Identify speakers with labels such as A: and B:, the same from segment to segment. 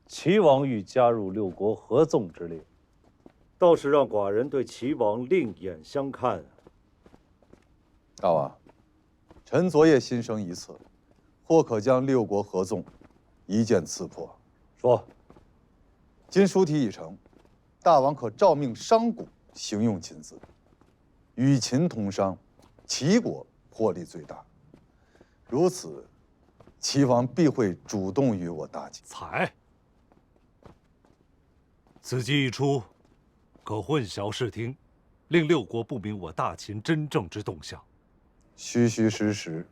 A: 齐王欲加入六国合纵之列，倒是让寡人对齐王另眼相看。
B: 大王，臣昨夜心生一策，或可将六国合纵一剑刺破。
A: 说，
B: 今书题已成，大王可诏命商贾行用秦字，与秦通商，齐国获利最大。如此，齐王必会主动与我大秦。
C: 才，此计一出，可混淆视听，令六国不明我大秦真正之动向。
B: 虚虚实实，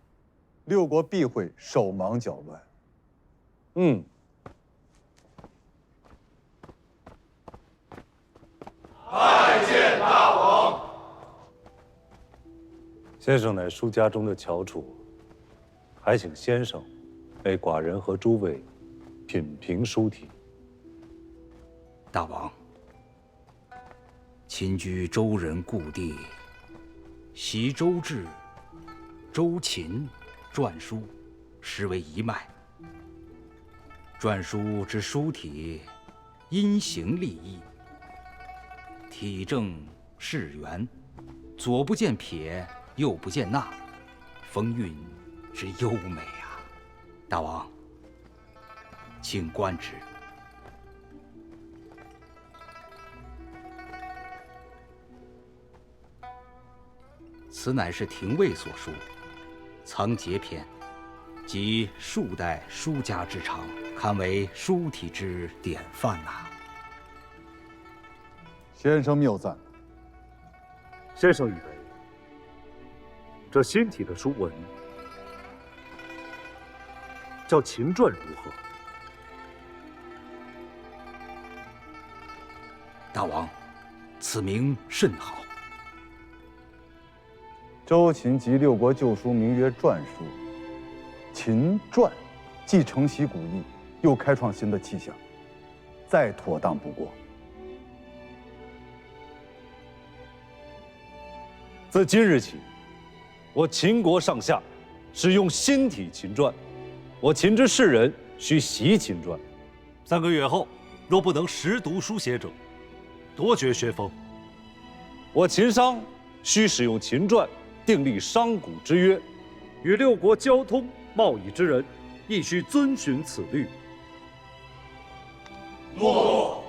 B: 六国必会手忙脚乱。
D: 拜见大王。
A: 先生乃书家中的翘楚，还请先生为寡人和诸位品评书题。
E: 大王，秦居周人故地，习周制、周秦篆书，实为一脉。篆书之书体，因形立异，体正势圆，左不见撇，右不见捺，风韵之优美啊！大王，请观之。此乃是廷尉所书，藏节篇，即数代书家之长，堪为书体之典范呐。
B: 先生谬赞。
A: 先生以为这新体的书文叫秦篆如何？
E: 大王，此名甚好。
B: 周秦及六国旧书名曰篆书，秦篆既承袭古意，又开创新的气象，再妥当不过。
A: 自今日起，我秦国上下使用新体秦篆，我秦之士人须习秦篆。
C: 3个月后，若不能识读书写者，夺绝学风。
A: 我秦商须使用秦篆，订立商贾之约，与六国交通贸易之人，亦须遵循此律。
D: 诺。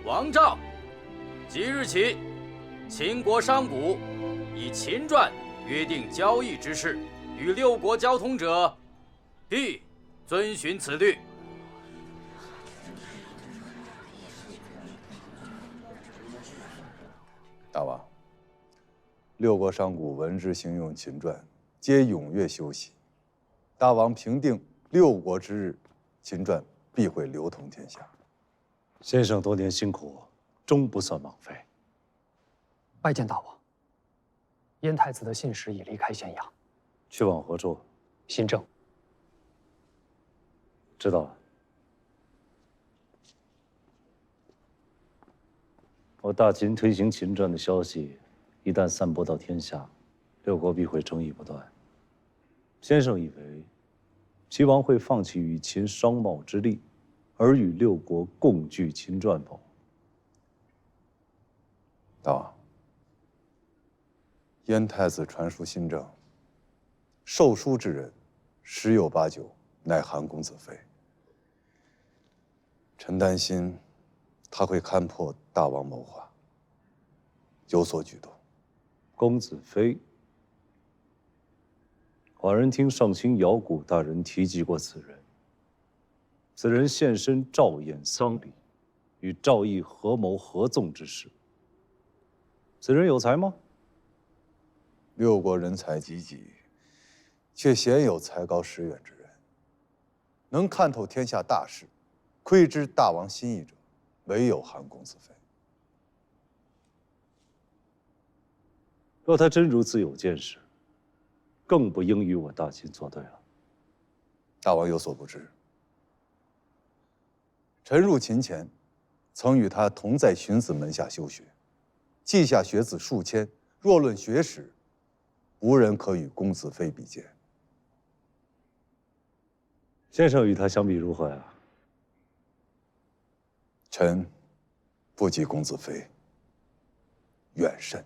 F: 王诏，即日起，秦国商贾以秦篆约定交易之事，与六国交通者，必遵循此律。
B: 大王，六国商贾闻之行用秦篆，皆踊跃修习。大王平定六国之日，秦篆必会流通天下。
A: 先生多年辛苦，终不算枉费。
G: 拜见大王。燕太子的信使已离开咸阳，
A: 去往何处？
G: 新郑。
A: 知道了。我大秦推行秦篆的消息，一旦散播到天下，六国必会争议不断。先生以为，齐王会放弃与秦商贸之利，而与六国共聚秦篆否？
B: 大王，燕太子传书新政，受书之人，十有八九乃韩公子非。臣担心，他会看破大王谋划，有所举动。
A: 公子非，寡人听上卿姚贾大人提及过此人。此人现身赵燕丧礼，与赵义合谋合纵之事。此人有才吗？
B: 六国人才济济，却鲜有才高识远之人。能看透天下大事，窥知大王心意者，唯有韩公子非。
A: 若他真如此有见识，更不应与我大秦作对了。
B: 大王有所不知，臣入秦前，曾与他同在荀子门下修学，稷下学子数千，若论学识，无人可与公子非比肩。
A: 先生与他相比如何呀？
B: 臣不及公子非，远甚。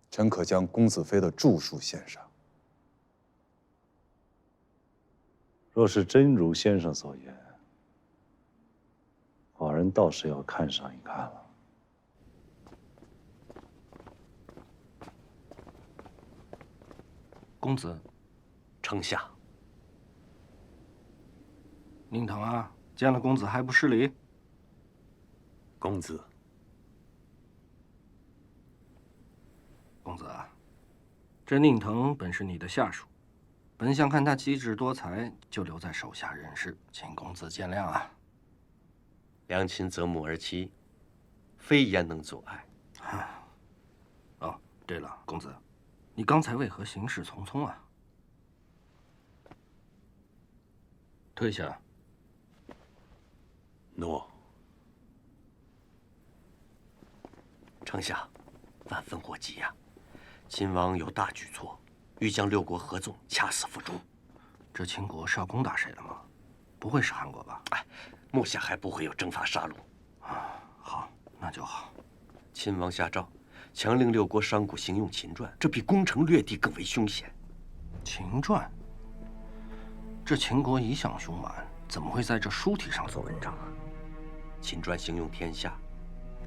B: 臣可将公子非的著述献上。
A: 若是真如先生所言，寡人倒是要看上一看了。
H: 公子，
E: 丞相，
H: 宁腾啊，见了公子还不施礼？
E: 公子，
H: 公子啊，这宁腾本是你的下属，本想看他机智多才，就留在手下任事，请公子见谅啊。
E: 良禽择木而栖，非焉能阻碍？
H: 哦，对了，公子，你刚才为何行事匆匆啊？退下。
E: 诺。丞相，万分火急呀！秦王有大举措，欲将六国合纵，掐死伏诛。
H: 这秦国是要攻打谁了吗？不会是韩国吧？
E: 哎，目下还不会有征伐杀戮。
H: 好，那就好。
E: 秦王下诏，强令六国商贾行用秦传，这比攻城略地更为凶险。
H: 秦传？这秦国一向凶蛮，怎么会在这书体上做文章啊？
E: 秦传行用天下，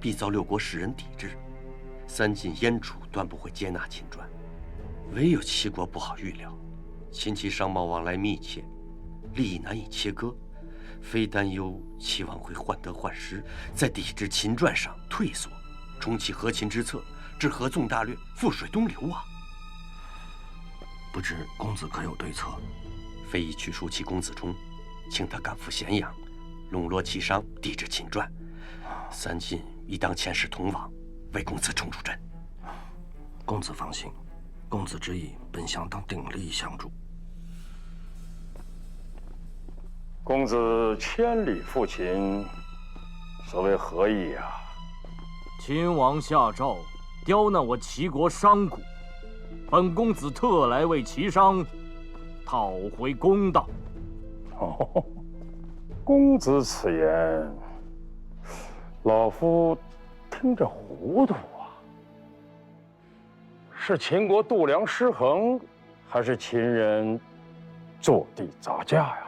E: 必遭六国士人抵制。三晋、燕楚断不会接纳秦传，唯有齐国不好预料。秦齐商贸往来密切，利益难以切割，非担忧齐王会患得患失，在抵制秦传上退缩，重启和秦之策，致合纵大略，覆水东流啊！
H: 不知公子可有对策？
E: 非已去书其公子冲，请他赶赴咸阳，笼络齐商，抵制秦传。三晋亦当遣使同往，为公子冲出阵。
H: 公子放心，公子之意本想当鼎力相助。
I: 公子千里赴秦，所谓何意呀？
J: 秦王下诏刁难我齐国商贾，本公子特来为齐商讨回公道。
I: 哦，公子此言，老夫听着糊涂啊。是秦国度量失衡，还是秦人坐地砸价呀？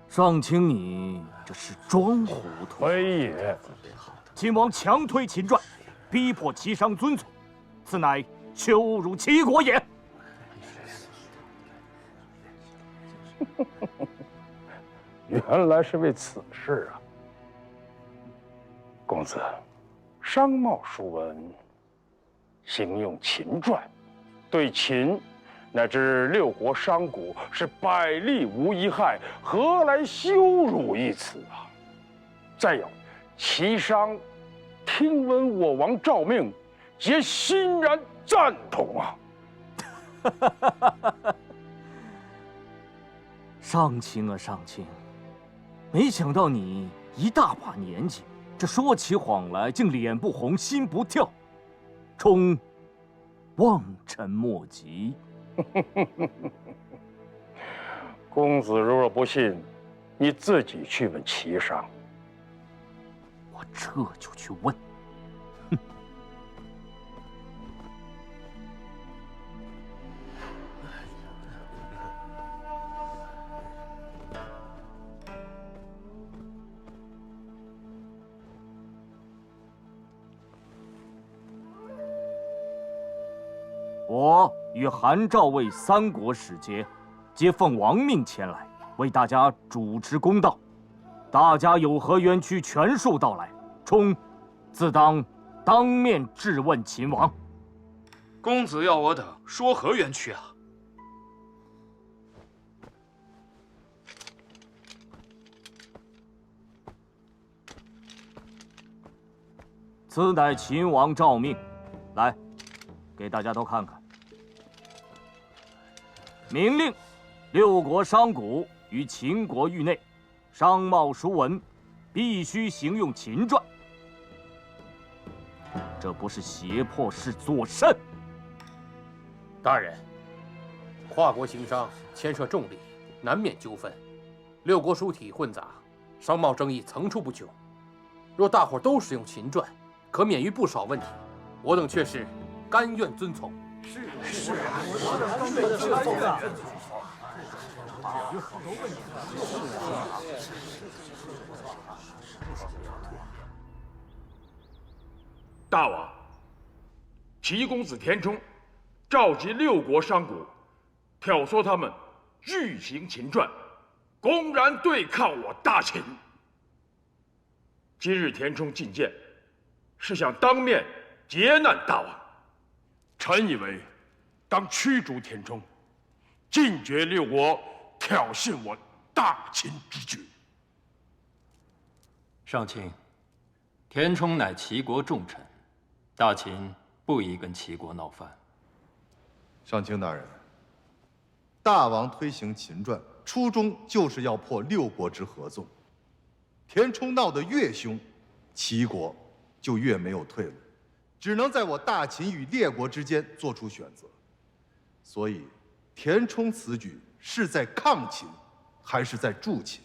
J: 上卿，你这是装糊涂。
I: 非也。
J: 秦王强推秦传，逼迫齐商遵从，此乃羞辱齐国也。
I: 原来是为此事啊，公子。商贸书文，行用秦传，对秦乃至六国商贾是百利无一害，何来羞辱一词啊？再有，齐商听闻我王诏命，皆欣然赞同啊！
J: 上卿啊，上卿，没想到你一大把年纪，这说起谎来竟脸不红心不跳，冲望尘莫及。
I: 公子如若不信，你自己去问齐商。
J: 我这就去问。我与韩赵魏三国使节，皆奉王命前来，为大家主持公道。大家有何冤屈，全数道来，冲自当面质问秦王。
K: 公子要我等说何冤屈啊？
J: 此乃秦王诏命，来，给大家都看看。明令，六国商贾于秦国域内，商贸书文，必须行用秦篆。这不是胁迫，是作甚？
L: 大人，跨国行商牵涉重利，难免纠纷。六国书体混杂，商贸争议层出不穷。若大伙都使用秦篆，可免于不少问题。我等却是甘愿遵从。是啊，有好多问题。
I: 大王，齐公子田冲召集六国商贾，挑唆他们欲行秦篆，公然对抗我大秦。今日田冲进谏，是想当面劫难大王。臣以为，当驱逐田冲，禁绝六国挑衅我大秦之举。
M: 上卿，田冲乃齐国重臣，大秦不宜跟齐国闹翻。
B: 上卿大人，大王推行秦篆，初衷就是要破六国之合纵。田冲闹得越凶，齐国就越没有退路，只能在我大秦与列国之间做出选择。所以，田冲此举是在抗秦，还是在助秦，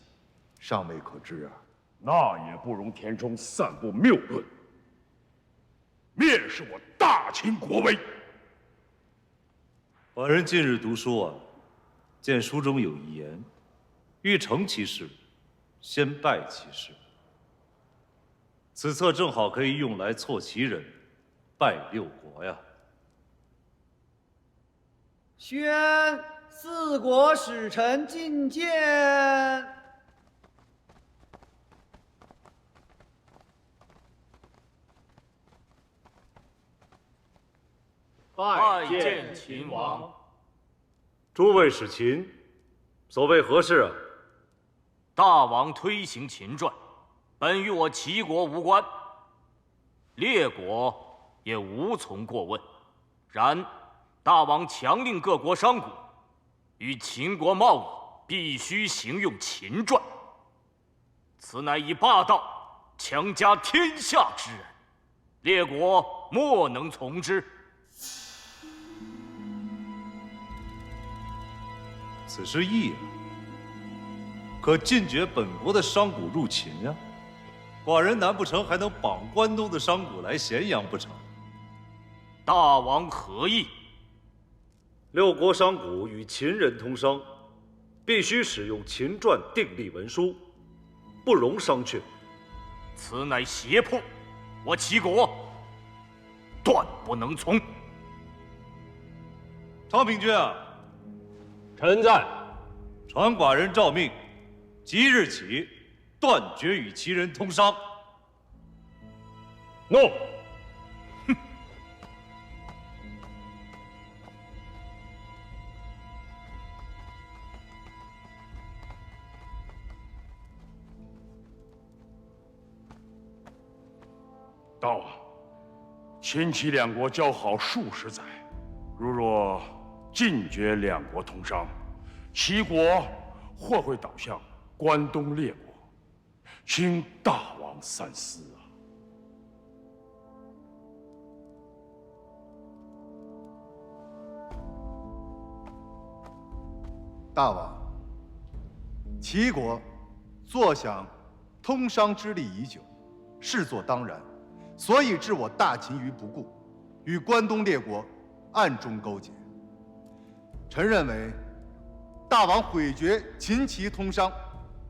B: 尚未可知啊。
I: 那也不容田冲散布谬论，蔑视我大秦国威。
A: 寡人近日读书啊，见书中有一言：欲成其事，先败其事。此策正好可以用来挫齐人，败六国呀。
N: 宣四国使臣觐见。
J: 拜见秦王。
A: 诸位使秦，所谓何事啊？
J: 大王推行秦篆，本与我齐国无关，列国也无从过问。然大王强令各国商贾与秦国贸易必须行用秦篆，此乃以霸道强加天下之人，列国莫能从之。
A: 此事易啊，可禁绝本国的商贾入秦呀。寡人难不成还能绑关东的商贾来咸阳不成？
J: 大王何意？
A: 六国商贾与秦人通商，必须使用秦篆订立文书，不容商榷。
J: 此乃胁迫，我齐国断不能从。
A: 昌平君啊，
O: 臣在。
A: 传寡人诏命，即日起断绝与齐人通商。
O: 诺。
I: 大王，秦齐两国交好数十载，如若禁绝两国通商，齐国或会倒向关东列国，请大王三思啊！
B: 大王，齐国坐享通商之利已久，视作当然，所以置我大秦于不顾，与关东列国暗中勾结。臣认为，大王毁绝秦齐通商，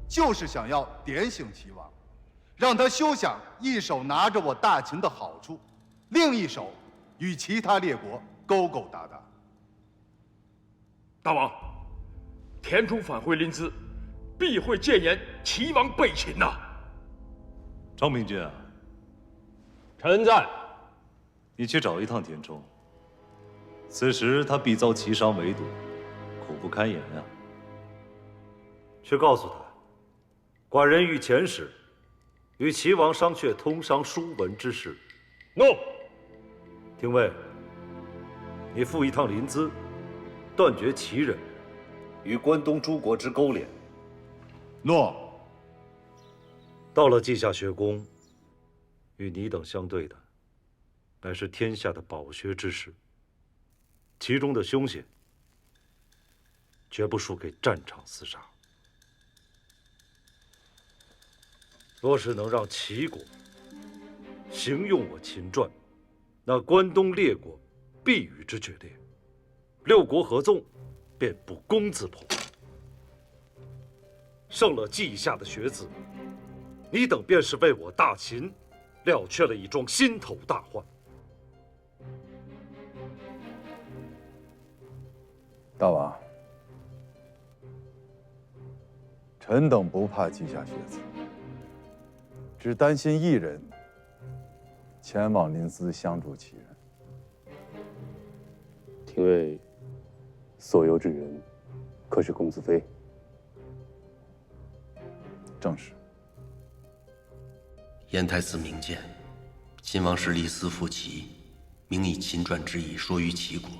B: 就是想要点醒齐王，让他休想一手拿着我大秦的好处，另一手与其他列国勾勾搭搭。
I: 大王，田冲返回临淄，必会谏言齐王背秦呐。
A: 昌平君啊，
O: 臣在。
A: 你去找一趟田冲，此时他必遭齐商围堵，苦不堪言啊。去告诉他，寡人欲遣使与齐王商榷通商书文之事。
O: 诺。
A: 廷尉，你赴一趟临淄，断绝齐人，与关东诸国之勾连。
B: 诺。
C: 到了稷下学宫，与你等相对的，乃是天下的饱学之士，其中的凶险，绝不输给战场厮杀。若是能让齐国行用我秦传，那关东列国必与之决裂，六国合纵，便不攻自破。胜了稷下的学子，你等便是为我大秦了却了一桩心头大患。
B: 大王，臣等不怕稷下学子，只担心一人前往临淄相助其人。
P: 廷尉所由之人，可是公子非？
B: 正是。
Q: 燕太子明鉴，秦王时离淄复齐，明以秦传之意说于齐国，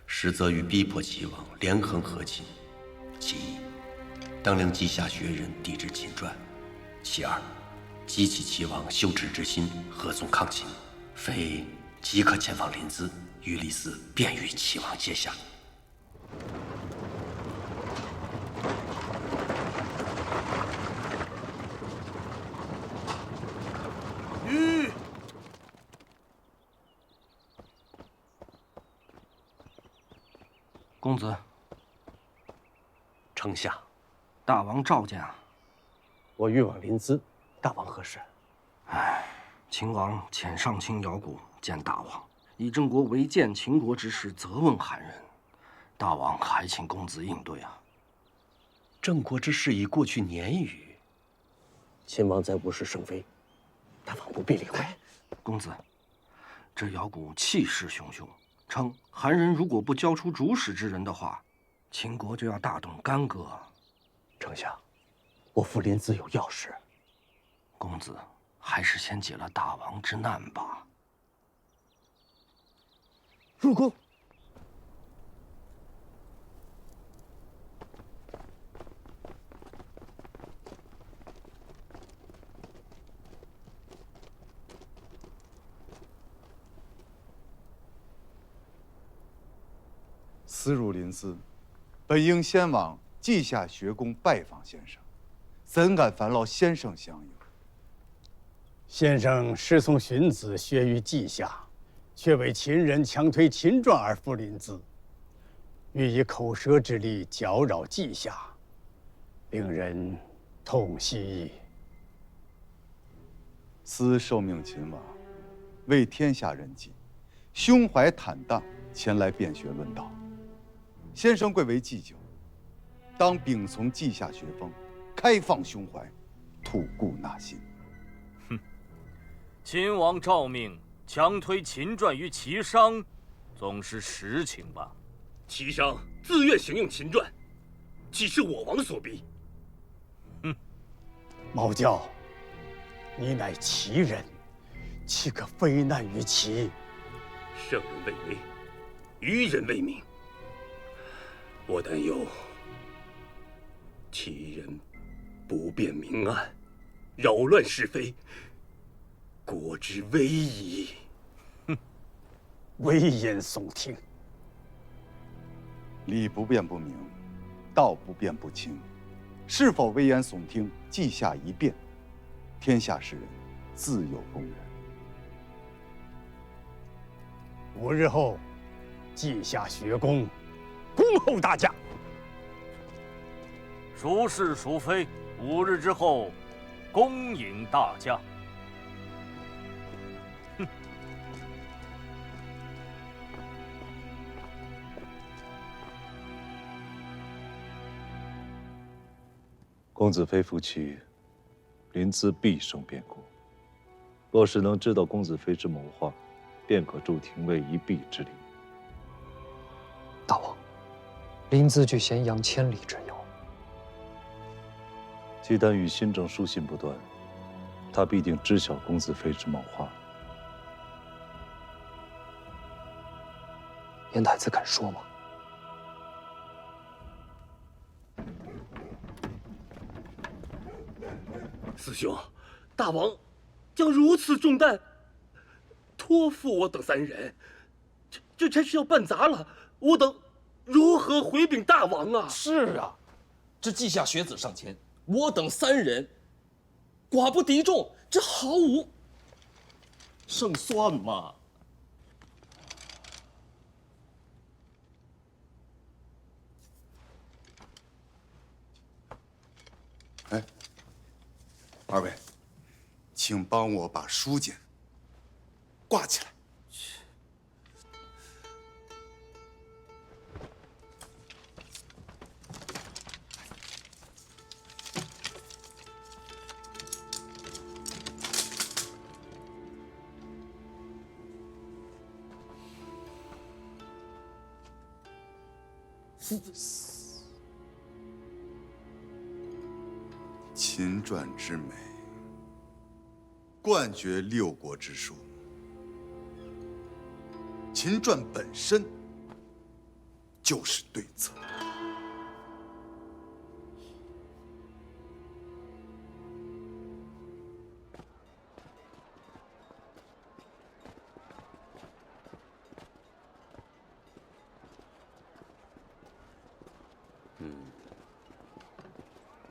Q: 实则欲逼迫齐王连横和秦。其一，当令稷下学人抵制秦传；其二，激起齐王羞耻之心，合纵抗秦。非即可前往临淄，于离淄便与齐王结下。
H: 公子，
P: 丞相，
H: 大王召见啊！
P: 我欲往临淄，大王何事？
H: 秦王遣上卿姚贾见大王，以郑国违谏秦国之事责问韩人，大王还请公子应对啊！
Q: 郑国之事已过去年余，
P: 秦王再无事生非，大王不必理会。
H: 公子，这姚贾气势汹汹，称韩人如果不交出主使之人的话，秦国就要大动干戈。
P: 丞相，我赴临淄有要事。
H: 公子还是先解了大王之难吧。
P: 入宫。
B: 思入临淄，本应先往稷下学宫拜访先生，怎敢烦劳先生相迎？
R: 先生师从荀子学于稷下，却为秦人强推秦传而赴临淄，欲以口舌之力搅扰稷下，令人痛惜矣。
B: 思受命秦王，为天下人计，胸怀坦荡，前来辩学论道。先生贵为祭酒，当秉从稷下学风，开放胸怀，吐故纳新。
F: 秦王诏命强推秦传于齐商，总是实情吧？
P: 齐商自愿行用秦传，岂是我王所逼？
R: 毛教，你乃齐人，岂可非难于齐？
P: 圣人为威，愚人为命。我担忧齐人不辨明暗，扰乱是非，国之危矣。
R: 危言耸听。
B: 理不辩不明，道不辩不清，是否危言耸听？稷下一辩，天下士人自有公认。
R: 5日后，稷下学宫，恭候大驾。
F: 孰是孰非？5日之后，恭迎大驾。
A: 公子非夫妻，临淄必生变故。若是能知道公子非之谋划，便可助廷尉一臂之力。
G: 大王，临淄距咸阳千里之遥。
A: 姬丹与新政书信不断，他必定知晓公子非之谋划。
G: 燕太子敢说吗？
P: 师兄，大王将如此重担托付我等3人，这真是要办砸了！我等如何回禀大王啊？
S: 是啊，这稷下学子上前，我等3人寡不敌众，这毫无胜算嘛。
B: 哎，2位，请帮我把书简挂起来。秦传之美，冠绝6国之书。秦传本身就是对策。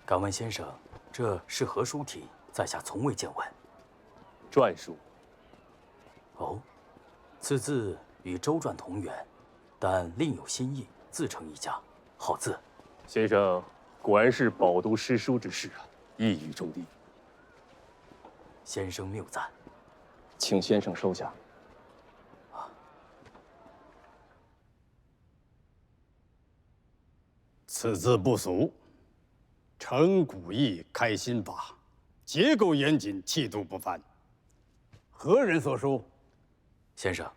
E: 敢问先生，这是何书体？在下从未见闻。
O: 篆书。
E: 哦，此字与周传同源，但另有新意，自成一家。好字。
O: 先生果然是饱读诗书之士啊，一语中的。
E: 先生谬赞，
O: 请先生收下。
R: 此字不俗。成古义，开新法，结构严谨，气度不凡。何人所书？
E: 先生，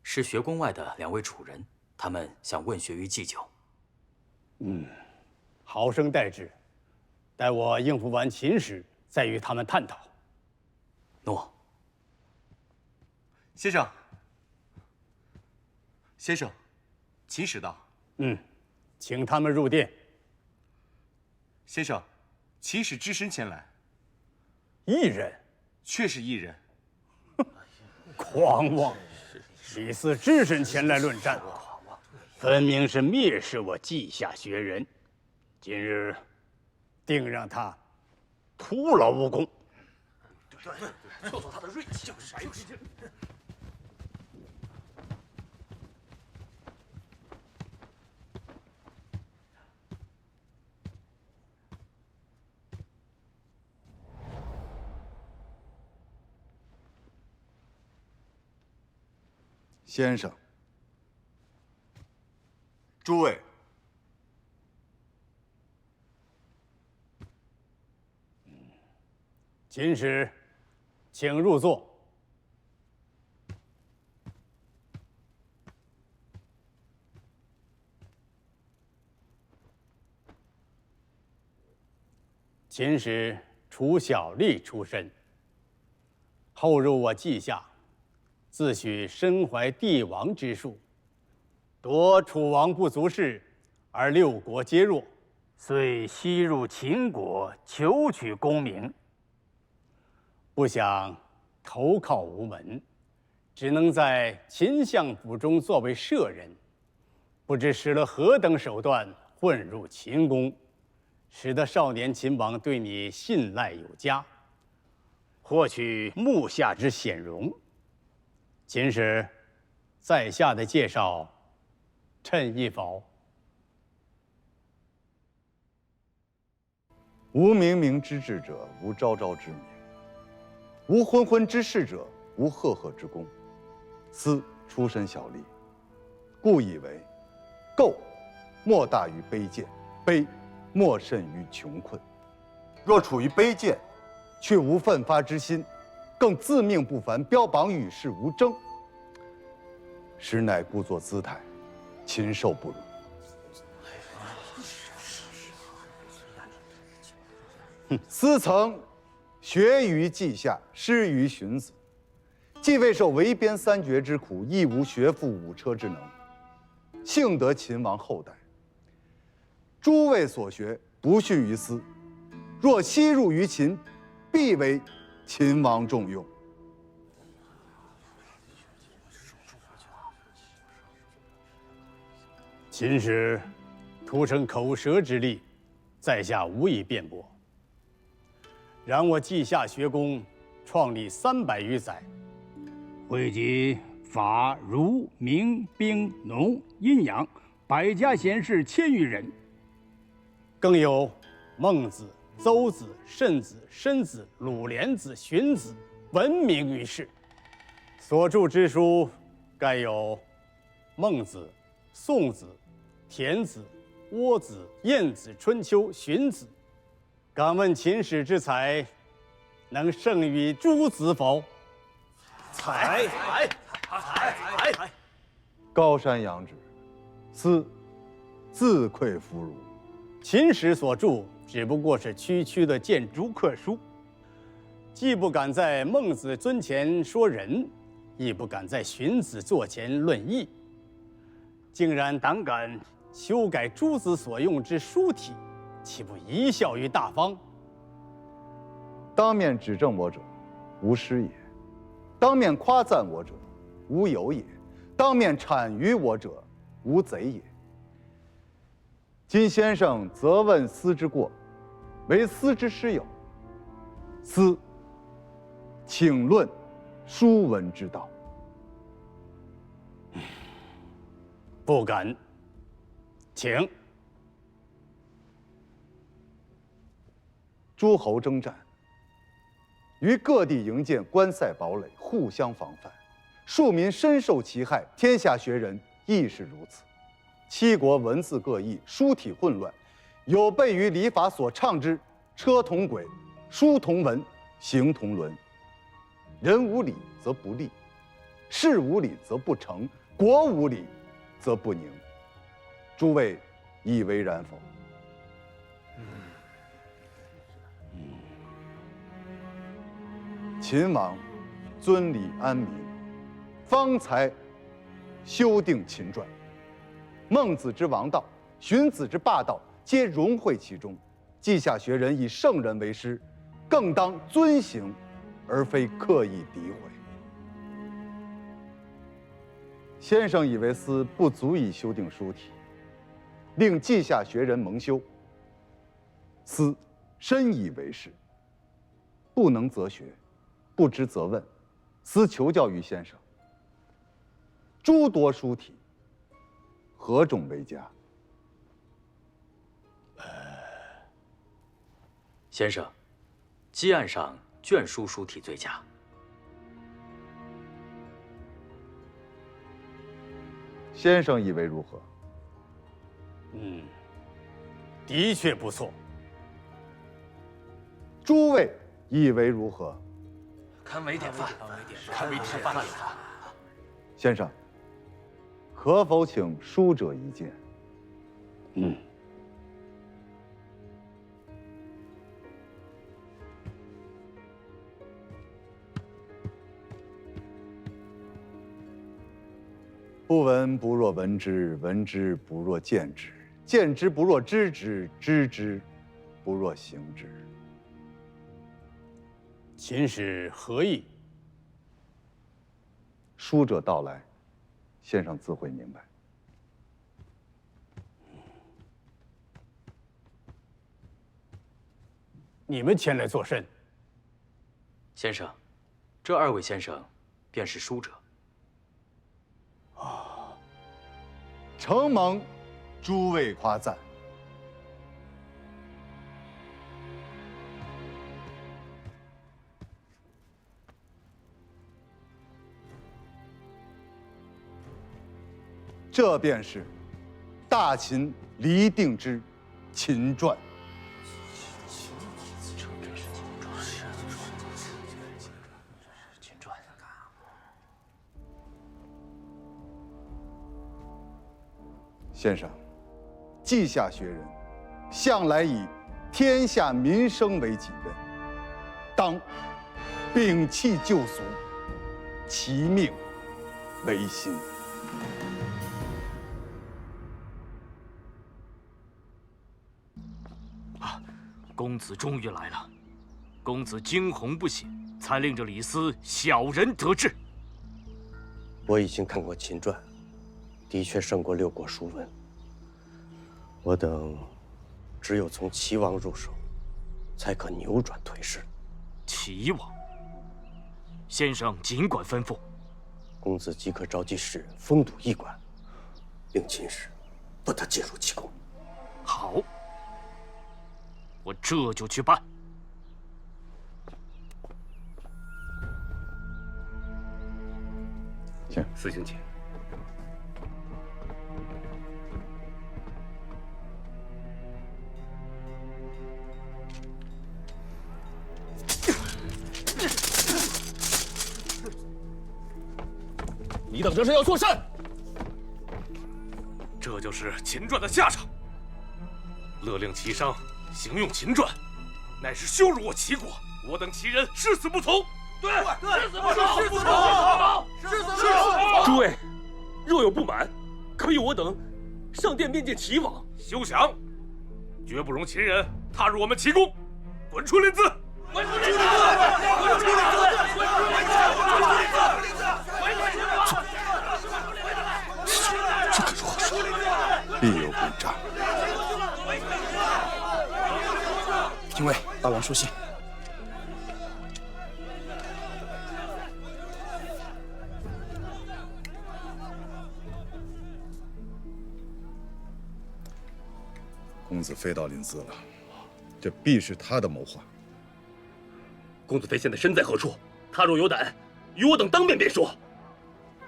E: 是学宫外的2位楚人，他们想问学于祭酒。
R: 好生待之，待我应付完秦时，再与他们探讨。
E: 诺。
T: 先生，先生，秦使到。
R: 请他们入殿。
T: 先生，秦使只身前来。
R: 1人？
T: 确是1人。
R: 狂妄！李斯只身前来论战，分明是蔑视我稷下学人。今日定让他徒劳无功。
S: 对，挫挫他的锐气。就是。
B: 先生，诸位，
R: 秦使，请入座。秦使楚小吏出身，后入我稷下。自诩身怀帝王之术，夺楚王不足事，而6国皆弱，遂西入秦国求取功名。不想投靠无门，只能在秦相府中作为舍人，不知使了何等手段混入秦宫，使得少年秦王对你信赖有加，获取目下之显荣。秦使，在下的介绍，称意否？
B: 无冥冥之志者，无昭昭之明；无昏昏之事者，无赫赫之功。斯出身小吏，故以为垢莫大于卑贱，卑莫甚于穷困。若处于卑贱，却无奋发之心，更自命不凡，标榜与世无争，实乃故作姿态，禽兽不如。斯曾学于稷下，师于荀子，既未受围边3绝之苦，亦无学富5车之能，幸得秦王后代。诸位所学，不逊于斯。若西入于秦，必为秦王重用。
R: 秦使徒逞口舌之力，在下无以辩驳。然我稷下学宫创立300余载，汇集法、儒、明、兵、农、阴阳100家贤士1000余人，更有孟子、邹子、慎子、申子、鲁连子、荀子，闻名于世。所著之书，盖有孟子、宋子、田子、窝子、晏子、春秋、荀子。敢问秦使之才，能胜于诸子否？
S: 才。
B: 高山仰止，斯自愧弗如。
R: 秦使所著只不过是区区的谏逐客书，既不敢在孟子尊前说仁，亦不敢在荀子座前论义，竟然胆敢修改诸子所用之书体，岂不贻笑于大方？
B: 当面指正我者，无师也；当面夸赞我者，无有也；当面谄谀我者，无贼也。今先生责问斯之过，为斯之师友，斯请论书文之道。
R: 不敢，请。
B: 诸侯征战，于各地营建关塞堡垒，互相防范，庶民深受其害，天下学人亦是如此。七国文字各异，书体混乱，有悖于礼法所倡之车同轨，书同文，行同伦。人无礼则不立，事无礼则不成，国无礼则不宁。诸位以为然否？秦王尊礼安民，方才修订秦传。孟子之王道，荀子之霸道，皆融汇其中。稷下学人以圣人为师，更当遵行，而非刻意诋毁。先生以为斯不足以修订书体，令稷下学人蒙羞，斯深以为是。不能则学，不知则问，斯求教于先生。诸多书体，何种为佳？
F: 先生，基案上卷书书体最佳。
B: 先生以为如何？
R: 的确不错。
B: 诸位以为如何？
S: 堪为典范，堪为典范。
B: 先生，可否请书者一见？不闻不若闻之，闻之不若见之，见之不若知之，知之不若行之。
R: 秦使何意？
B: 书者到来，先生自会明白。
R: 你们前来作甚？
F: 先生，这2位先生便是书者。
B: 承蒙诸位夸赞。这便是大秦厘定之秦传。先生，稷下学人向来以天下民生为己任，当摒弃旧俗，其命维新。
J: 公子终于来了。公子惊鸿不醒，才令这李斯小人得志。
Q: 我已经看过秦传，的确胜过6国书文。我等只有从齐王入手，才可扭转颓势。
J: 齐王，先生尽管吩咐。
Q: 公子即可召集士人封堵驿馆，令秦使不得进入其宫。
J: 好，我这就去办。
B: 请
T: 司行请。
S: 你等这是要作甚？
P: 这就是秦传的下场。勒令齐商行用秦传，乃是羞辱我齐国，我等齐人誓死不从。对，誓死不从，誓死不从，誓死不从。
S: 诸位，若有不满，可以我等上殿面见齐王。
P: 休想！绝不容秦人踏入我们齐宫，滚出临淄！滚出临淄！滚出临淄！滚出临淄！
B: 这可如何是好？必有诡诈。
S: 廷尉，大王书信。
B: 公子飞到临淄了，这必是他的谋划。
S: 公子妃现在身在何处？他若有胆，与我等当面便说。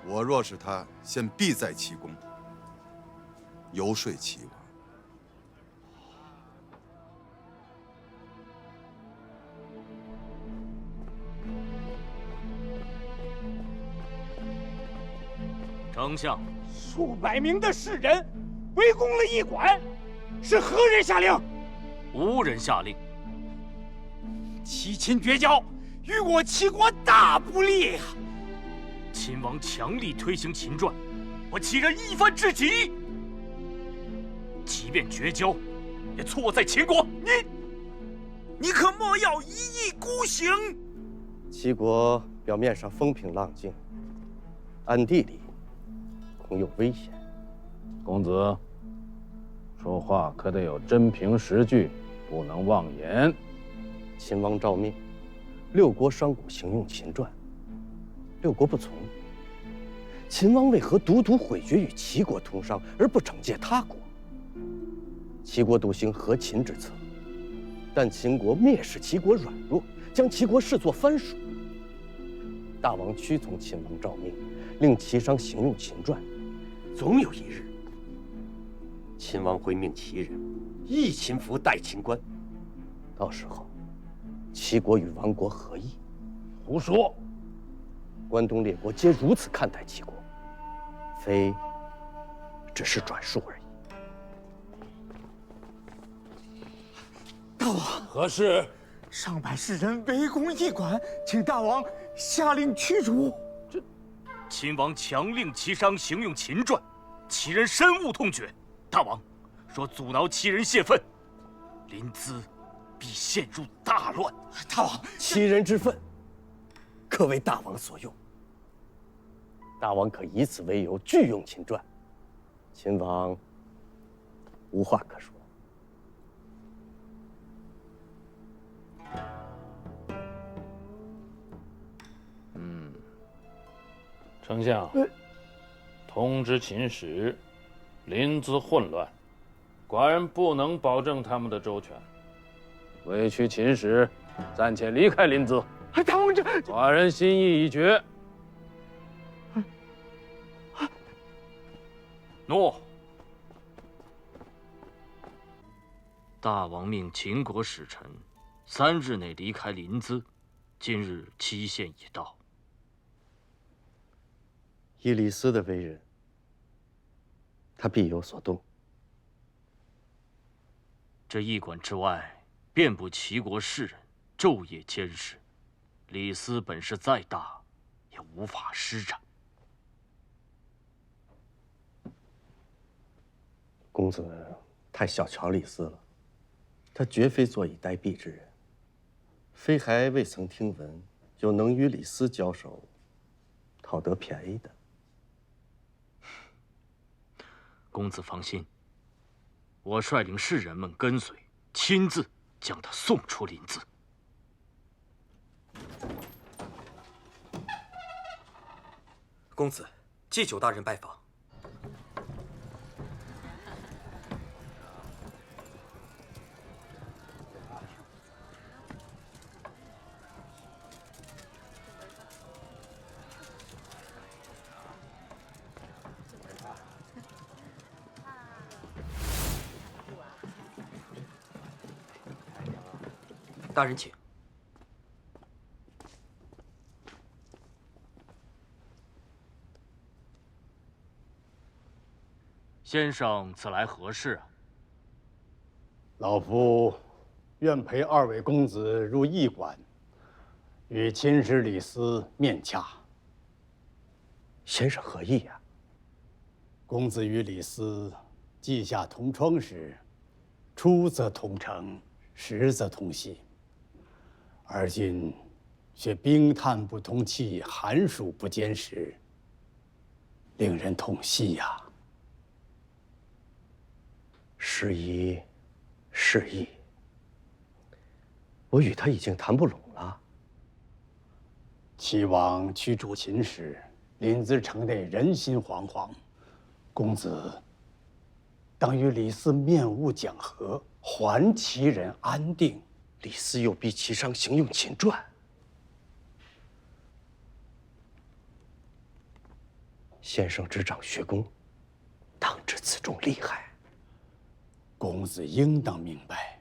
B: 我若是他，现必在齐宫游说齐王。
J: 丞相，
I: 数百名的士人围攻了驿馆，是何人下令？
J: 无人下令。
I: 齐秦绝交，与我齐国大不利啊！
J: 秦王强力推行秦传，我齐人一番至极。即便绝交，也错在秦国。
I: 你可莫要一意孤行。
Q: 齐国表面上风平浪静，暗地里恐有危险。
A: 公子，说话可得有真凭实据，不能妄言。
Q: 秦王诏命，6国商贾行用秦传，6国不从。秦王为何独独毁绝与齐国通商，而不惩戒他国？齐国笃行和秦之策，但秦国蔑视齐国软弱，将齐国视作藩属。大王屈从秦王诏命，令齐商行用秦传，总有一日，秦王会命齐人议秦服，代秦官。到时候，齐国与亡国何异？
A: 胡说！
Q: 关东列国皆如此看待齐国，非只是转述而已。
I: 大王，
A: 何事？
I: 上百士人围攻驿馆，请大王下令驱逐。
J: 秦王强令齐商行用秦传，齐人深恶痛绝。大王说阻挠齐人泄愤，临淄必陷入大乱。
I: 大王，
Q: 齐人之愤，可为大王所用。大王可以此为由拒用秦传，秦王无话可说。
U: 丞相，通知秦使，临淄混乱，寡人不能保证他们的周全，委屈秦使暂且离开临淄。
I: 大王，
U: 寡人心意已决。
J: 诺。大王命秦国使臣3日内离开临淄，今日期限已到。
Q: 以李斯的为人，他必有所动。
J: 这驿馆之外，遍布齐国士人，昼夜监视。李斯本事再大，也无法施展。
Q: 公子太小瞧李斯了，他绝非坐以待毙之人。非还未曾听闻有能与李斯交手，讨得便宜的。
J: 公子放心，我率领士人们跟随，亲自将他送出临淄。
D: 公子，祭酒大人拜访。大人请。
J: 先生此来何事啊？
R: 老夫愿陪2位公子入驿馆，与秦使李斯面洽。
Q: 先生何意呀？
R: 公子与李斯稷下同窗时，出则同城，食则同席。而今却冰炭不通气，寒暑不兼时，令人痛惜呀。
Q: 时移世易，我与他已经谈不拢了。
R: 齐王驱逐秦时，临淄城内人心惶惶，公子当与李斯面晤讲和，还齐人安定。
Q: 李斯又逼齐商行用秦传，先生执掌学宫，当知此中利害。
R: 公子应当明白，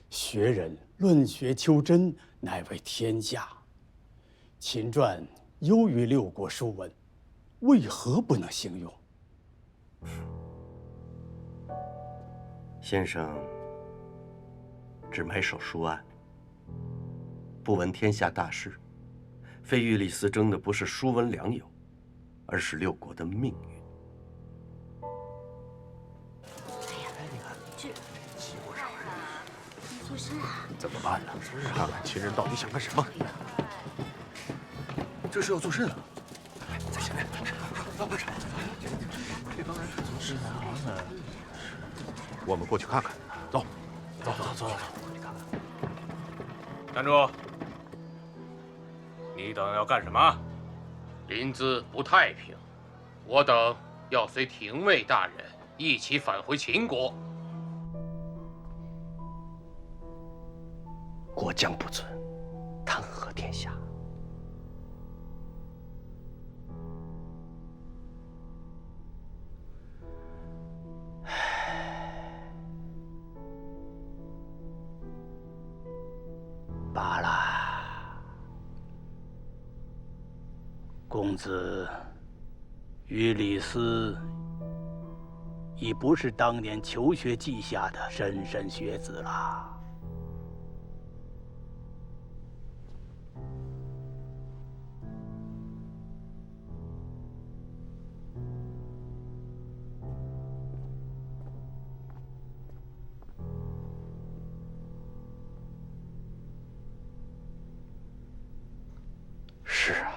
R: 学人论学求真，乃为天下。秦传优于6国书文，为何不能行用？
Q: 先生只埋首书案，不闻天下大事，非与李斯争的不是书文良友，而是6国的命运。
S: 怎么办呢？看看秦人到底想干什么？这是要做甚啊？在前面，快上！这帮人是做甚啊？我们过去看看。走，走。
K: 站住！你等要干什么？
L: 临淄不太平，我等要随廷尉大人一起返回秦国。
Q: 国将不存，谈何天下？
R: 罢了，公子与李斯已不是当年求学稷下的莘莘学子了。
Q: 是啊，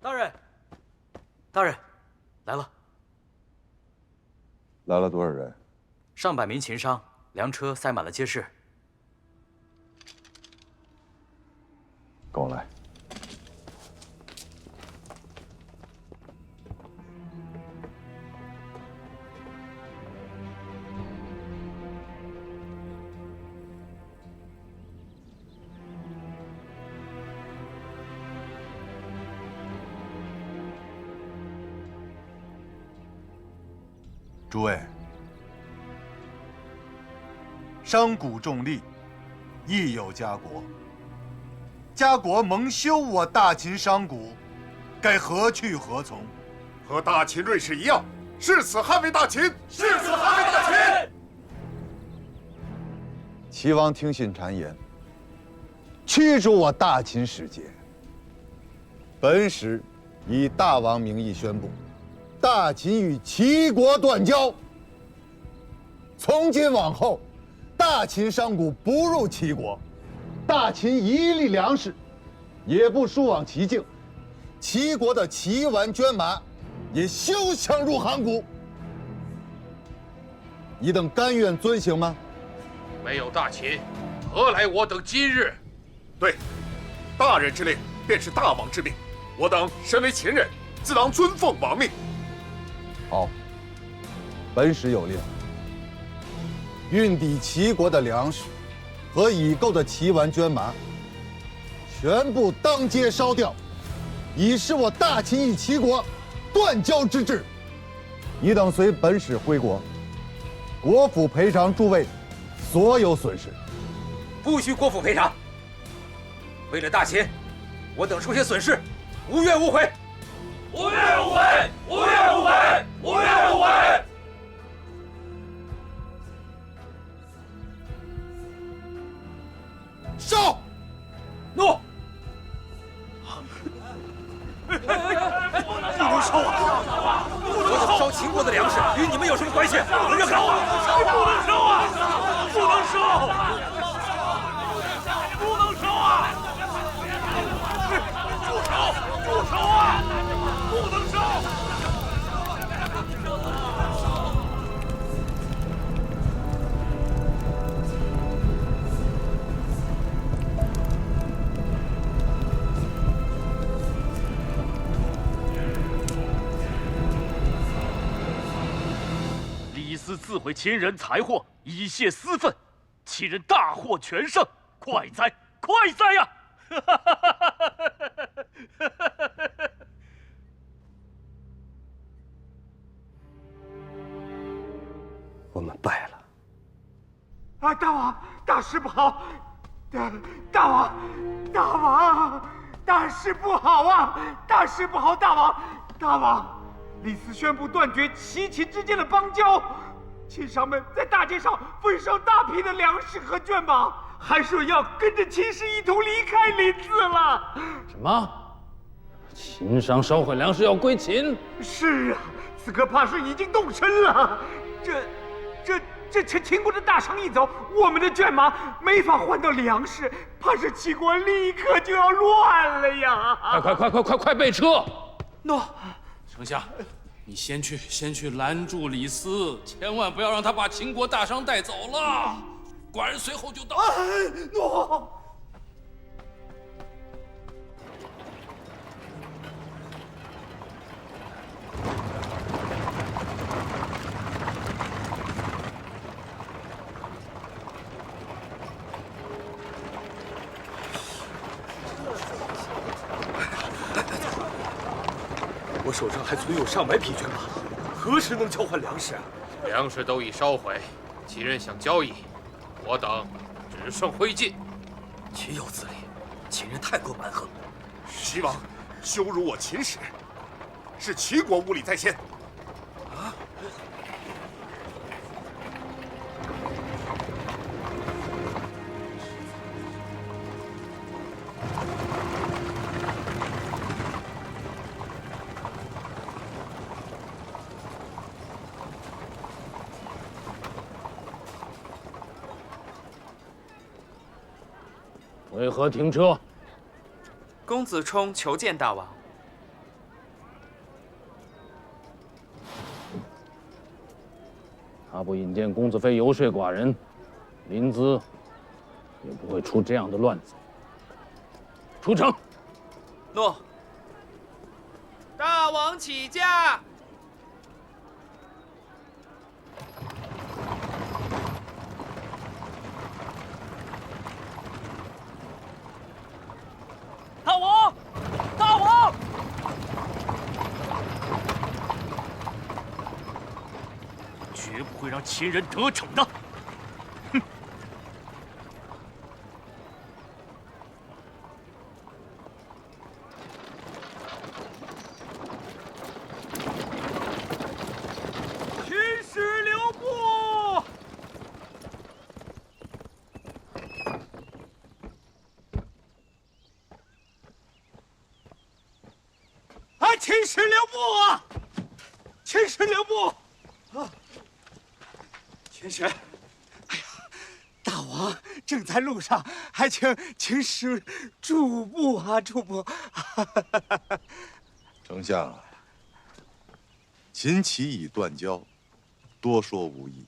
D: 大人，来了。
B: 来了多少人？
D: 上百名秦商，粮车塞满了街市。
B: 跟我来。诸位，商贾重利，亦有家国。家国蒙羞我大秦商贾，该何去何从？
V: 和大秦锐士一样，誓死捍卫大秦！誓死捍卫大秦！
B: 齐王听信谗言，驱逐我大秦使节。本使以大王名义宣布，大秦与齐国断交。从今往后，大秦商贾不入齐国，大秦一粒粮食也不输往齐境，齐国的齐完捐马也休想入函谷。你等甘愿遵行吗？
L: 没有大秦，何来我等今日？
V: 对，大人之令便是大王之命，我等身为秦人，自当遵奉王命。
B: 好，本使有令，运抵齐国的粮食和已购的齐完捐马，全部当街烧掉，以示我大秦与齐国断交之志。你等随本使回国，国府赔偿诸位所有损失。
E: 不需国府赔偿。为了大秦，我等受些损失，无怨无悔。
P: 无怨无悔，无怨无悔，无怨无悔。
B: 烧！
E: 怒！
P: 不能烧啊！
E: 我等烧秦国的粮食，与你们有什么关系？
P: 不能烧啊！不能烧啊！不能烧！不能烧啊！住手！住手啊！不能烧！
K: 李斯自毁秦人财货，以泄私愤，秦人大获全胜，快哉，快哉呀！
Q: 我们败了。
I: 啊，大王，大事不好！大王，大事不好啊！大事不好，大王，李斯宣布断绝齐秦之间的邦交，秦商们在大街上焚烧大批的粮食和绢马，还说要跟着秦氏一同离开临淄了。
U: 什么？秦商烧毁粮食要归秦？
I: 是啊，此刻怕是已经动身了。这秦国的大商一走，我们的绢马没法换到粮食，怕是齐国立刻就要乱了呀！
U: 快备车！
I: 诺，
P: 丞相，你先去拦住李斯，千万不要让他把秦国大商带走了。寡人随后就到。
I: 诺。
V: 我手上还存有上百匹绢马，何时能交换粮食啊？
L: 粮食都已烧毁，齐人想交易，我等只剩灰烬。
E: 岂有此理！秦人太过蛮横。
V: 齐王羞辱我秦使，是齐国无礼在先。
E: 啊！
U: 为何停车？
M: 公子冲求见大王。
U: 他不引荐公子妃游说寡人，临淄也不会出这样的乱子。出城。
M: 诺。大王起驾。
P: 大王，大王！
K: 绝不会让秦人得逞的。哼！
I: 秦使留步！
C: 使留步啊！秦使留步！啊！秦使，哎呀，大王正在路上，还请秦使主步啊，主步。
B: 丞相啊，秦齐已断交，多说无益。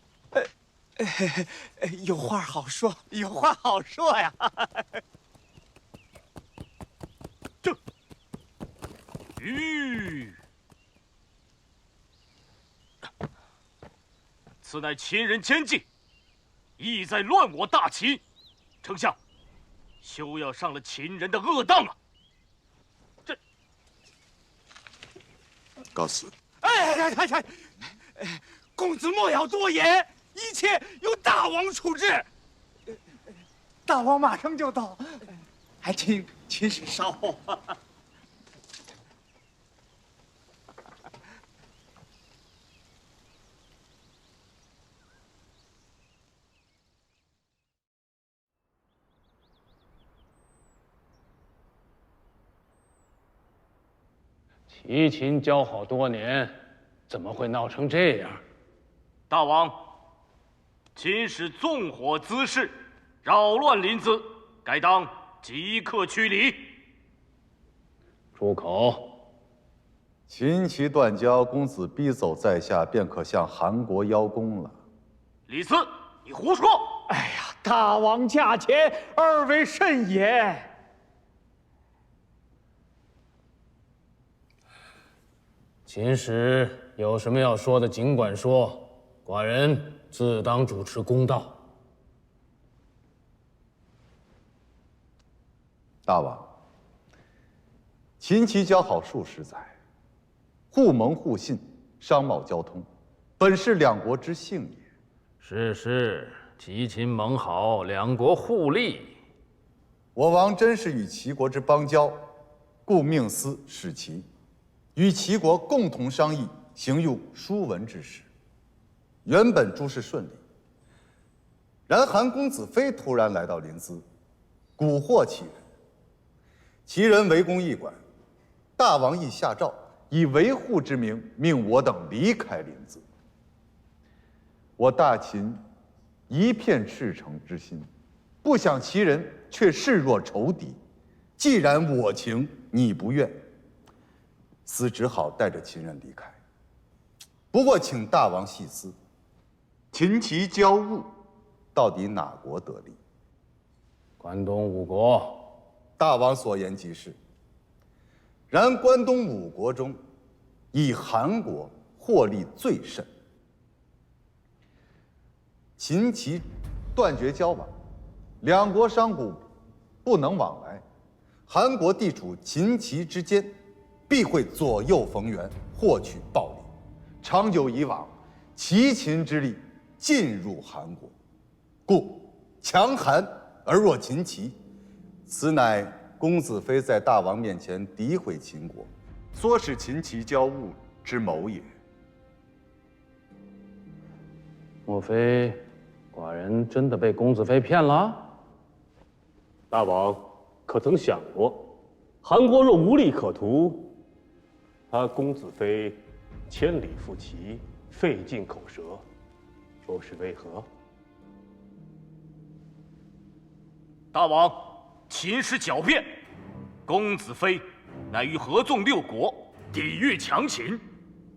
C: 有话好说，有话好说呀！
K: 此乃秦人奸计，意在乱我大秦。丞相，休要上了秦人的恶当啊！
B: 告辞。
C: 哎，公子莫要多言，一切由大王处置。大王马上就到，还请秦使稍后。
U: 齐秦交好多年，怎么会闹成这样？
K: 大王，秦使纵火滋事，扰乱临淄，该当即刻驱离。
U: 出口。
B: 秦齐断交，公子逼走在下，便可向韩国邀功了。
K: 李斯，你胡说！
C: 哎呀，大王驾前，二位慎言。
U: 秦使有什么要说的，尽管说，寡人自当主持公道。
B: 大王，秦齐交好数十载，互盟互信，商贸交通，本是两国之幸也。
U: 是，齐秦盟好，两国互利。
B: 我王真是与齐国之邦交，故命司使齐，与齐国共同商议行用书文之事。原本诸事顺利，然韩公子非突然来到临淄，蛊惑齐人。齐人围攻驿馆，大王亦下诏，以维护之名，命我等离开临淄。我大秦一片赤诚之心，不想齐人却视若仇敌。既然我情你不愿，司只好带着秦人离开。不过，请大王细思，秦齐交恶，到底哪国得利？
U: 关东五国。
B: 大王所言极是。然关东五国中，以韩国获利最甚。秦齐断绝交往，两国商贾不能往来，韩国地处秦齐之间，必会左右逢源，获取暴利。长久以往，齐秦之力尽入韩国，故强韩而弱秦齐，此乃公子非在大王面前诋毁秦国，唆使秦齐交恶之谋也。
U: 莫非寡人真的被公子非骗了？
O: 大王可曾想过，韩国若无利可图，他公子非千里赴齐，费尽口舌，又是为何？
K: 大王，秦使狡辩，公子非乃欲合纵六国，抵御强秦，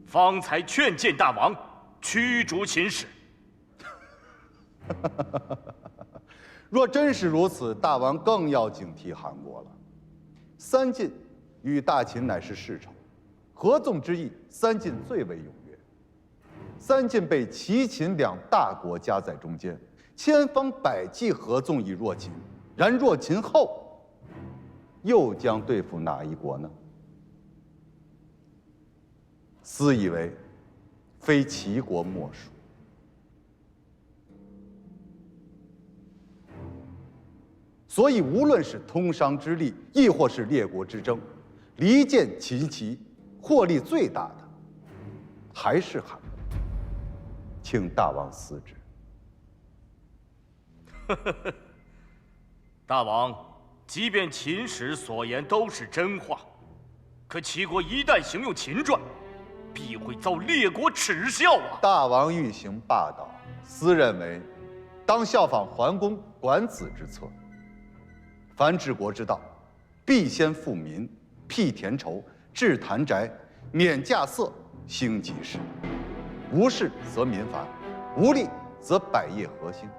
K: 方才劝谏大王驱逐秦使。
B: 若真是如此，大王更要警惕韩国了。三晋与大秦乃是世仇，合纵之意，三晋最为踊跃。三晋被齐秦两大国夹在中间，千方百计合纵以弱秦。然弱秦后，又将对付哪一国呢？私以为，非齐国莫属。所以，无论是通商之利，亦或是列国之争，离间秦齐，获利最大的还是韩国。请大王思之。
K: 大王，即便秦使所言都是真话，可齐国一旦行用秦传，必会遭列国耻笑啊！
B: 大王欲行霸道，私认为，当效仿桓公管子之策。凡治国之道，必先富民，辟田畴，治坛宅，免稼穑，兴集市。无事则民繁，无力则百业和兴。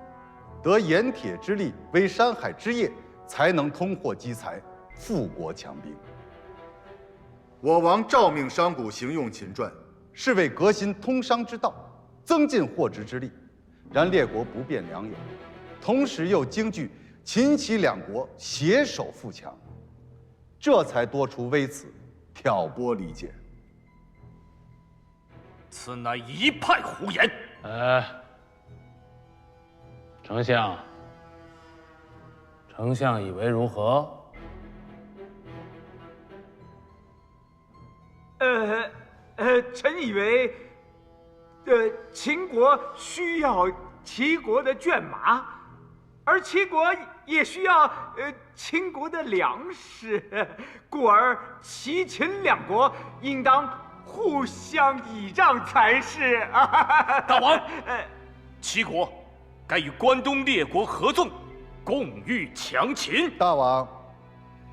B: 得盐铁之利为山海之业，才能通货积财，富国强兵。我王诏命商贾行用秦传，是为革新通商之道，增进货殖之力，然列国不辨良友，同时又京剧秦齐两国携手富强，这才多出微词，挑拨离间。
K: 此乃一派胡言！
U: 丞相以为如何？
C: 臣以为，秦国需要齐国的圈马，而齐国也需要秦国的粮食，故而齐秦两国应当互相倚仗才是。
K: 大王，齐国该与关东列国合纵，共御强秦。
B: 大王，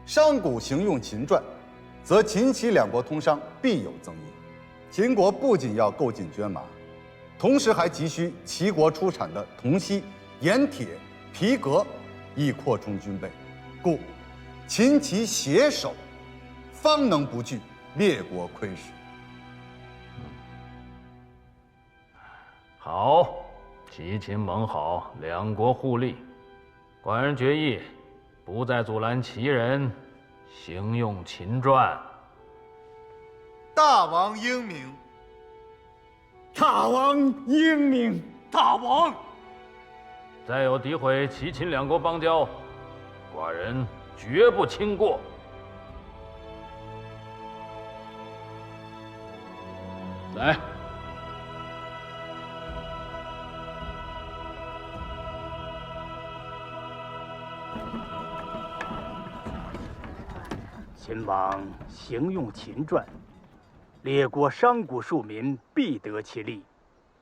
B: 商贾行用秦传，则秦齐两国通商必有增益。秦国不仅要购进绢麻，同时还急需齐国出产的铜锡、盐铁、皮革，以扩充军备。故秦齐携手，方能不惧列国窥视。
U: 好，齐秦盟好，两国互利。寡人决议，不再阻拦齐人行用秦传。
B: 大王英明。
C: 大王英明。
K: 大王，
U: 再有诋毁齐秦两国邦交，寡人绝不轻过。来。
H: 秦王行用秦传，列国商贾庶民必得其利，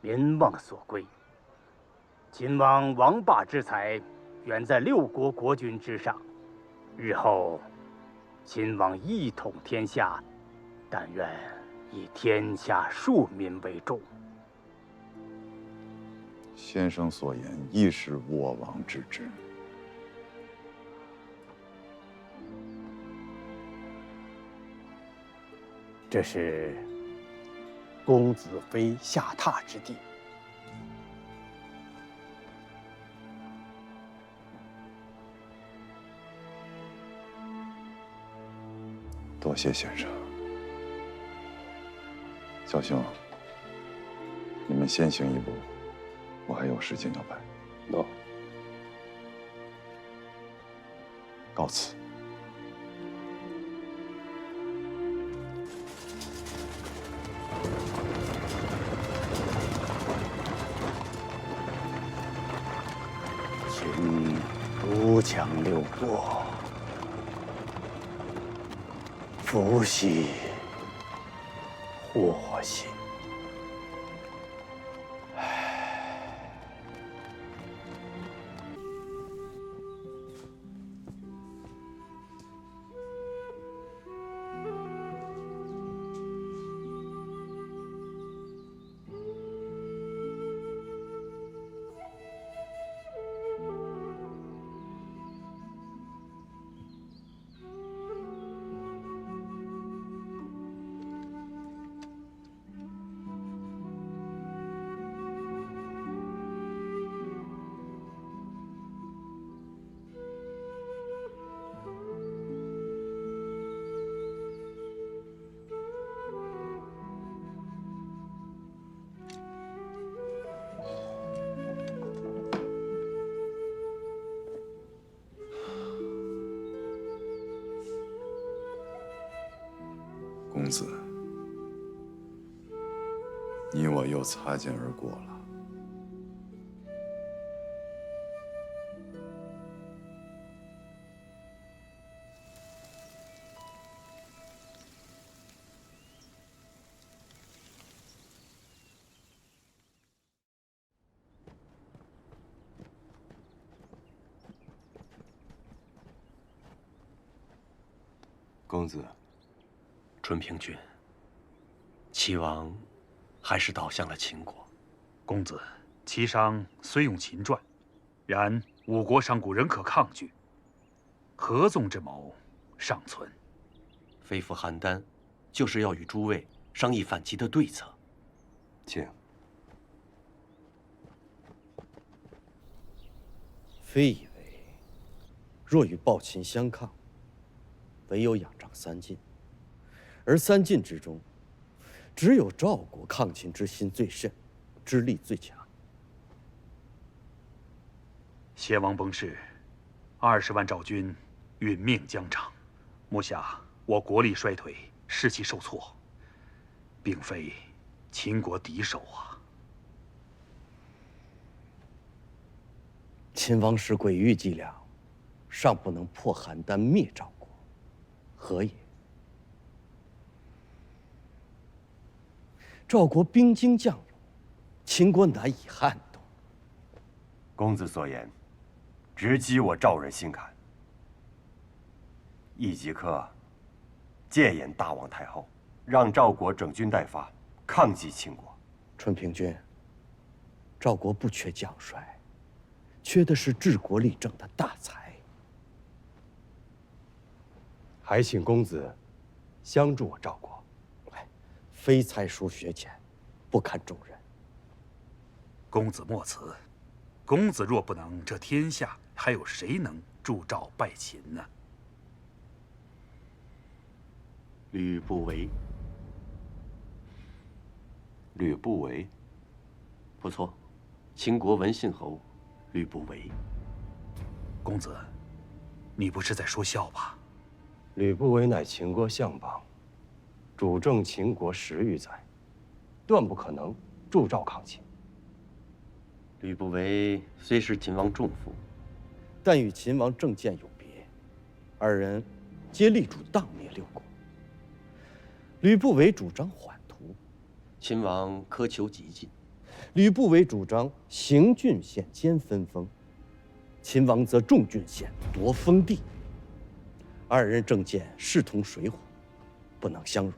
H: 民望所归。秦王王霸之才，远在六国国君之上。日后，秦王一统天下，但愿以天下庶民为重。
B: 先生所言亦是我王之志。
R: 这是公子非下榻之地。
B: 多谢先生。小兄，你们先行一步，我还有事情要办。
O: 喏，
B: 告辞。
R: 秦独强六国，福兮祸兮。
B: 公子，你我又擦肩而过了。
Q: 公子，春平君，齐王还是倒向了秦国。
K: 公子，齐商虽用秦传，然五国商贾仍可抗拒，合纵之谋尚存。
Q: 非复邯郸，就是要与诸位商议反齐的对策。
G: 请。
N: 非以为，若与暴秦相抗，唯有仰仗三晋，而三晋之中，只有赵国抗秦之心最甚，之力最强。
K: 先王崩逝，20万赵军殒命疆场，目下我国力衰退，士气受挫，并非秦国敌手啊。
N: 秦王使诡异伎俩，尚不能破邯郸灭赵国，何也？赵国兵精将勇，秦国难以撼动。
G: 公子所言，直击我赵人心坎。亦即刻谏言大王太后，让赵国整军待发，抗击秦国。
N: 春平君，赵国不缺将帅，缺的是治国理政的大才。
G: 还请公子相助我赵国。
N: 非才疏学浅，不堪重任。
K: 公子莫辞，公子若不能，这天下还有谁能助赵败秦呢？
Q: 吕不韦。
G: 吕不韦，
Q: 不错，秦国文信侯吕不韦。
K: 公子，你不是在说笑吧？
G: 吕不韦乃秦国相邦，主政秦国10余载，断不可能助赵抗秦。
Q: 吕不韦虽是秦王重父，
N: 但与秦王政见有别，二人皆力主荡灭6国。吕不韦主张缓图，
Q: 秦王苛求激进；
N: 吕不韦主张行郡县兼分封，秦王则重郡县夺封地。二人政见势同水火，不能相容。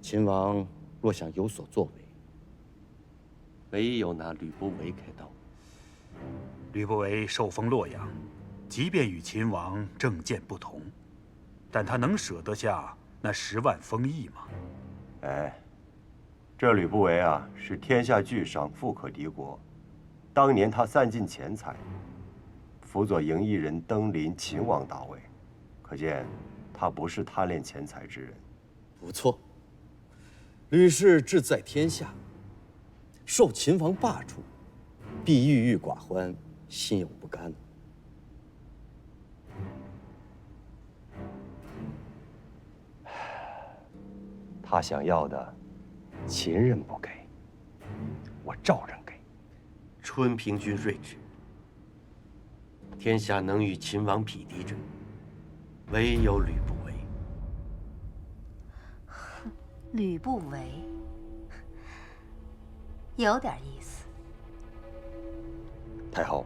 N: 秦王若想有所作为，
Q: 唯有拿吕不韦开刀。
K: 吕不韦受封洛阳，即便与秦王政见不同，但他能舍得下那10万封邑吗？
G: 哎，这吕不韦啊，是天下巨商，富可敌国。当年他散尽钱财，辅佐嬴异人登临秦王大位，可见他不是贪恋钱财之人。
N: 不错，吕氏志在天下，受秦王罢黜，必郁郁寡欢，心有不甘。
G: 他想要的，秦人不给，我赵人给。
Q: 春平君睿智，天下能与秦王匹敌者，唯有吕不韦。
W: 吕不韦有点意思。
G: 太后，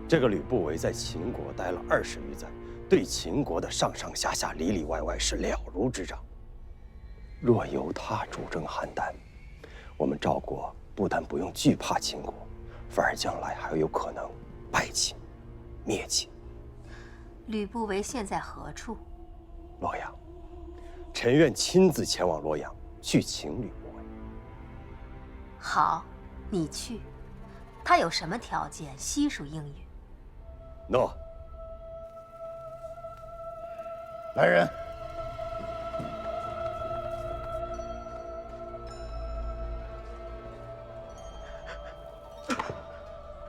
G: 这个吕不韦在秦国待了20余载，对秦国的上上下下、里里外外是了如指掌。若由他主政邯郸，我们赵国不但不用惧怕秦国，反而将来还有可能败秦、灭秦。
W: 吕不韦现在何处？
G: 洛阳。臣愿亲自前往洛阳，去请吕不韦。
W: 好，你去。他有什么条件，悉数应允。
G: 诺。
R: 来人。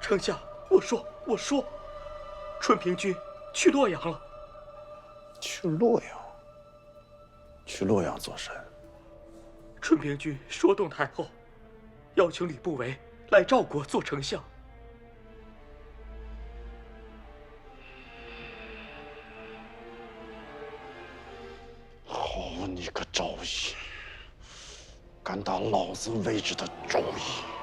S: 丞相，我说，春平君去洛阳了。
G: 去洛阳？去洛阳做甚？
S: 春平君说动太后，邀请吕不韦来赵国做丞相。
I: 好你个赵乙，敢打老子位置的赵乙！